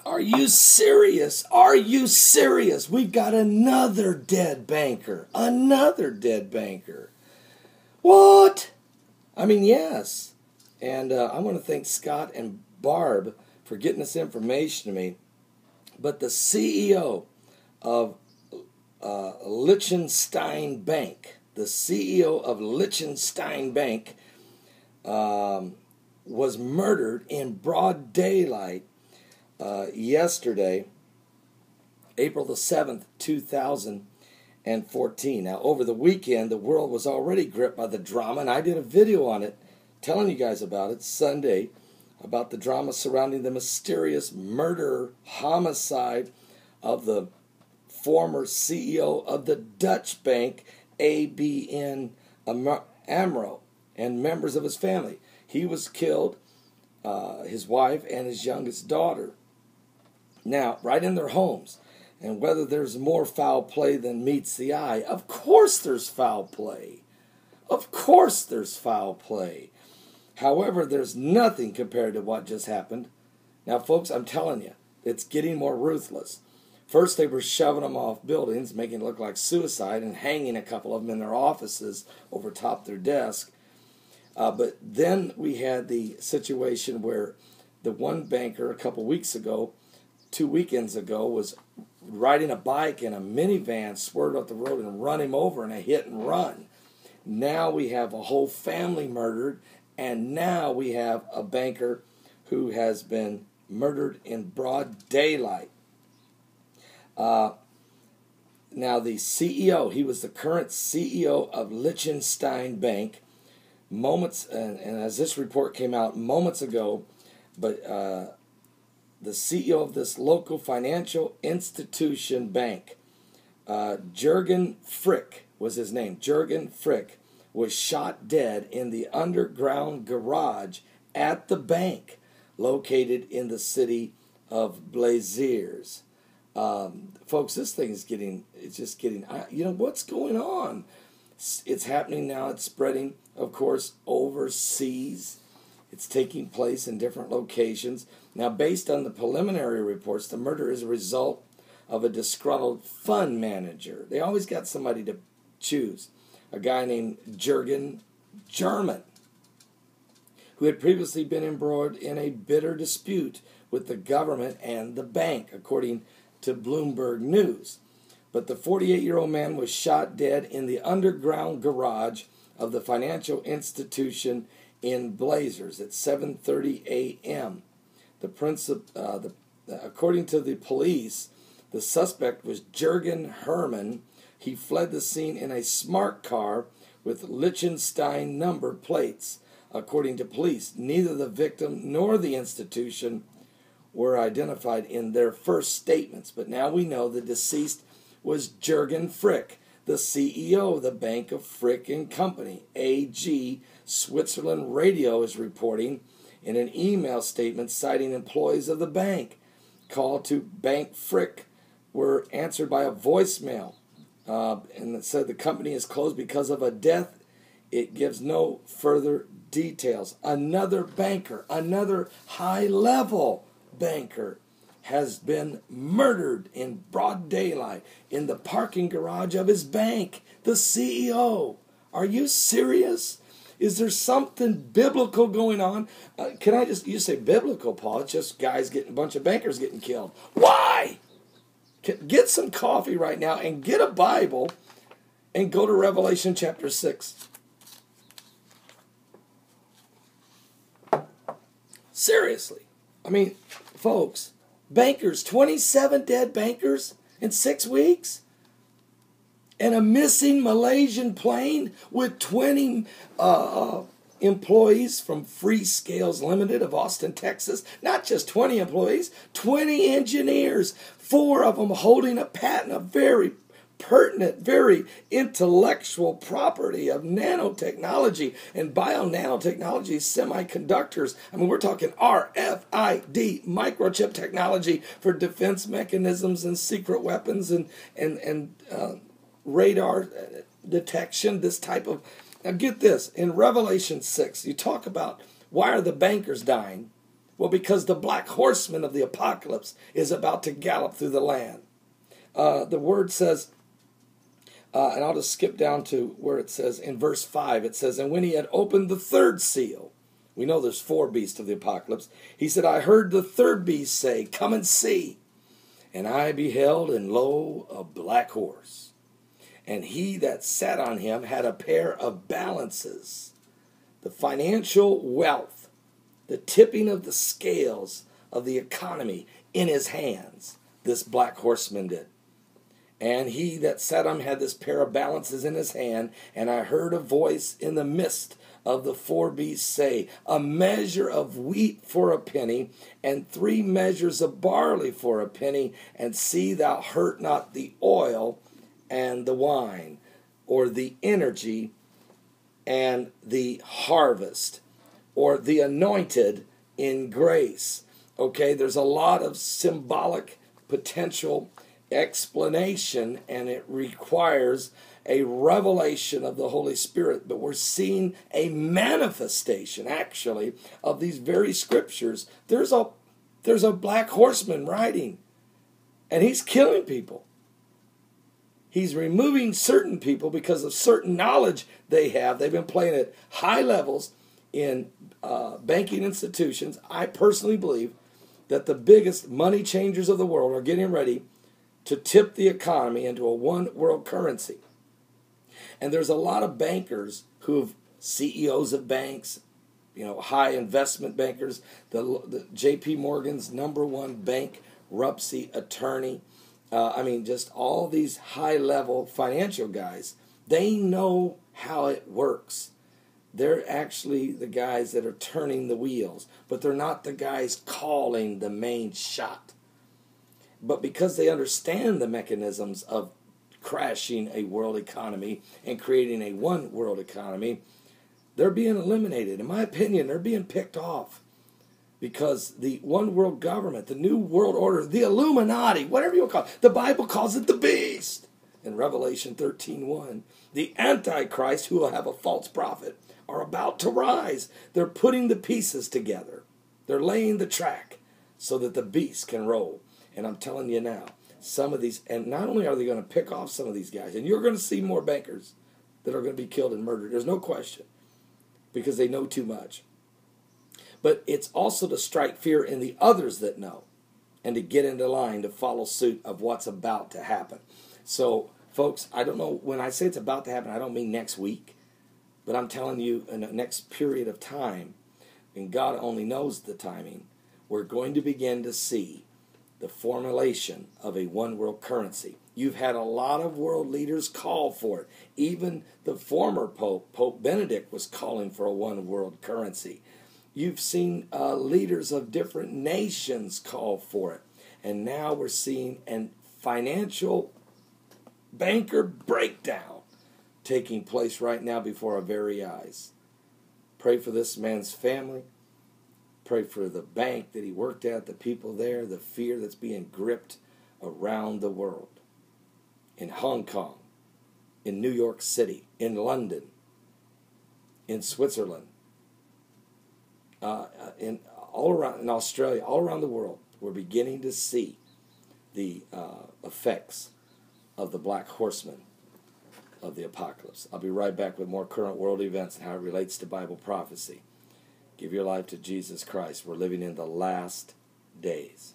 Are you serious? Are you serious? We've got another dead banker. Another dead banker. What? I mean, yes. And I want to thank Scott and Barb for getting this information to me. But the CEO of Liechtenstein Bank, was murdered in broad daylight yesterday, April the 7th, 2014. Now, over the weekend, the world was already gripped by the drama, and I did a video on it, telling you guys about it, Sunday, about the drama surrounding the mysterious murder, homicide of the former CEO of the Dutch bank, ABN AMRO, and members of his family. He was killed, his wife and his youngest daughter. Now, right in their homes. And whether there's more foul play than meets the eye, of course there's foul play. Of course there's foul play. However, there's nothing compared to what just happened. Now, folks, I'm telling you, it's getting more ruthless. First, they were shoving them off buildings, making it look like suicide, and hanging a couple of them in their offices over top their desk. But then we had the situation where the one banker a couple weeks ago, 2 weekends ago, was riding a bike and a minivan swerved up the road and run him over in a hit and run. Now we have a whole family murdered, and now we have a banker who has been murdered in broad daylight. Now the CEO, he was the current CEO of Liechtenstein Bank, and as this report came out moments ago, but the CEO of this local financial institution bank, Jürgen Frick was his name. Jürgen Frick was shot dead in the underground garage at the bank located in the city of Begley. Folks, this thing is just getting, what's going on? It's happening now. It's spreading, of course, overseas. It's taking place in different locations. Now, based on the preliminary reports, the murder is a result of a disgruntled fund manager. They always got somebody to choose. A guy named Jürgen German, who had previously been embroiled in a bitter dispute with the government and the bank, according to Bloomberg News. But the 48-year-old man was shot dead in the underground garage of the financial institution in Blazers at 7:30 a.m. According to the police, the suspect was Jürgen Hermann. He fled the scene in a smart car with Liechtenstein number plates. According to police, neither the victim nor the institution were identified in their first statements. But now we know the deceased was Jürgen Frick, the CEO of the Bank of Frick and Company. AG Switzerland Radio is reporting in an email statement citing employees of the bank. Call to Bank Frick were answered by a voicemail, and it said the company is closed because of a death. It gives no further details. Another banker, another high-level banker, has been murdered in broad daylight in the parking garage of his bank. The CEO. Are you serious? Is there something biblical going on? You say biblical, Paul? It's just a bunch of bankers getting killed. Why? Get some coffee right now and get a Bible and go to Revelation chapter 6. Seriously. I mean, folks, bankers, 27 dead bankers in 6 weeks? And a missing Malaysian plane with 20 employees from Freescales Limited of Austin, Texas. Not just 20 employees, 20 engineers, 4 of them holding a patent, a very pertinent, very intellectual property of nanotechnology and bio-nanotechnology, semiconductors. I mean, we're talking RFID, microchip technology for defense mechanisms and secret weapons and radar detection, this type of... Now get this, in Revelation 6, you talk about why are the bankers dying? Well, because the black horseman of the apocalypse is about to gallop through the land. The word says, and I'll just skip down to where it says in verse 5, it says, and when he had opened the third seal, we know there's 4 beasts of the apocalypse, he said, I heard the third beast say, come and see. And I beheld, and lo, a black horse. And he that sat on him had a pair of balances. The financial wealth, the tipping of the scales of the economy in his hands, this black horseman did. And he that sat on him had this pair of balances in his hand, and I heard a voice in the midst of the 4 beasts say, a measure of wheat for a penny, and 3 measures of barley for a penny, and see thou hurt not the oil and the wine, or the energy and the harvest, or the anointed in grace. Okay, there's a lot of symbolic potential explanation, and it requires a revelation of the Holy Spirit. But we're seeing a manifestation, actually, of these very scriptures. There's a black horseman riding, and he's killing people. He's removing certain people because of certain knowledge they have. They've been playing at high levels in banking institutions. I personally believe that the biggest money changers of the world are getting ready to tip the economy into a one world currency. And there's a lot of bankers who've CEOs of banks, high investment bankers, the J.P. Morgan's #1 bankruptcy attorney. Just all these high-level financial guys, they know how it works. They're actually the guys that are turning the wheels, but they're not the guys calling the main shot. But because they understand the mechanisms of crashing a world economy and creating a one world economy, they're being eliminated. In my opinion, they're being picked off. Because the one world government, the new world order, the Illuminati, whatever you call it, the Bible calls it the beast. In Revelation 13:1, the Antichrist, who will have a false prophet, are about to rise. They're putting the pieces together. They're laying the track so that the beast can roll. And I'm telling you now, some of these, and not only are they going to pick off some of these guys, and you're going to see more bankers that are going to be killed and murdered. There's no question, because they know too much. But it's also to strike fear in the others that know, and to get into line to follow suit of what's about to happen. So, folks, I don't know, when I say it's about to happen, I don't mean next week, but I'm telling you in the next period of time, and God only knows the timing, we're going to begin to see the formulation of a one-world currency. You've had a lot of world leaders call for it. Even the former Pope, Pope Benedict, was calling for a one-world currency. You've seen leaders of different nations call for it. And now we're seeing a financial banker breakdown taking place right now before our very eyes. Pray for this man's family. Pray for the bank that he worked at, the people there, the fear that's being gripped around the world. In Hong Kong, in New York City, in London, in Switzerland, all around in Australia, all around the world, we're beginning to see the effects of the black horseman of the apocalypse. I'll be right back with more current world events and how it relates to Bible prophecy. Give your life to Jesus Christ. We're living in the last days.